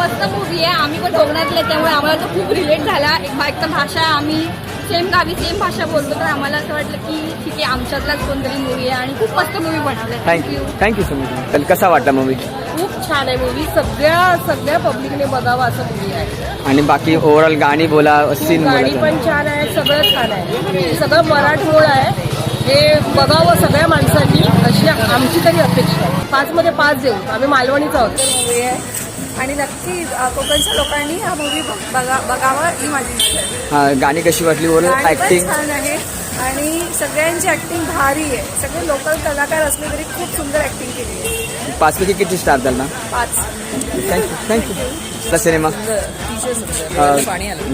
मस्त मूवी आहे. आम्ही पण कोकणातले त्यामुळे आम्हाला तो खूप रिलेट झाला. एक तर भाषा आम्ही सेम गावी सेम भाषा बोलतो, तर आम्हाला असं वाटलं की ठीक आहे आमच्यातलाच कोणतरी मूवी आहे आणि खूप मस्त मूवी बनवलाय. Thank you so much. तर कसा वाटला मूवी? खूप छान आहे मूवी. सगळ्या पब्लिकने बघावं असं मूवी आहे. आणि बाकी ओव्हरऑल गाणी बोला, सीन गाणी बोला. पण छान आहे, सगळं छान आहे. सगळं मराठमोळ आहे. हे बघावं सगळ्या माणसांनी अशी आमची तरी अपेक्षा आहे. 5 मध्ये 5 देऊ. आम्ही मालवणीचा आहोत. मूवी आहे आणि नक्की कोकणच्या लोकांनी हा मूवी बघावा ही माझी इच्छा आहे. गाणी कशी वाटली? ओव्हरऑल ऍक्टिंग छान आहे आणि सगळ्यांची ऍक्टिंग भारी आहे. सगळे लोकल कलाकार असले तरी खूप सुंदर ऍक्टिंग केली आहे. 5 पैकी किती स्टार द्याल? 5. थँक्यू. सिनेमा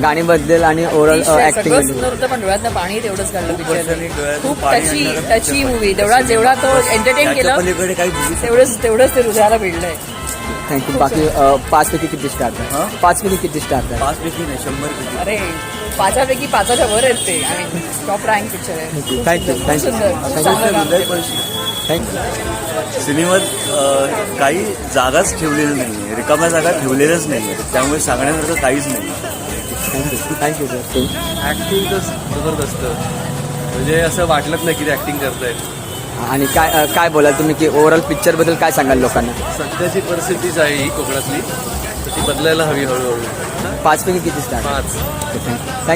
गाणीबद्दल आणि ओव्हरऑल ऍक्टिंग होतं पण डोळ्यातनं पाणी तेवढंच काढलं पिक्चर. खूप टची मूवी. जेवढा तो एंटरटेन केला तेवढंच ते हृदयाला भिडलंय. थँक्यू. बाकी 5 पैकी किती स्टार द्याल? 5 पैकी किती स्टार द्याल? 5 पैकी नाही 100 पैकी. अरे 5 पैकी 5च्या वर आहेत ते. आणि टॉप रँक पिक्चर आहे. थँक्यू. सिनेमात काही जागाच ठेवलेली नाही, रिकाम्या जागा ठेवलेल्याच नाही, त्यामुळे सांगण्यासारखं काहीच नाही. Thank you sir. ऍक्टिंग तर जबरदस्त, म्हणजे असं वाटलंच नाही की ते ऍक्टिंग करतायत. आणि काय बोलाल तुम्ही की ओव्हरऑल पिक्चर बद्दल काय सांगाल लोकांना? सध्याची परिस्थितीच आहे ही कोकणातली, तर ती बदलायला हवी हळूहळू. 5 पैकी किती स्टार? 5. थँक्यू.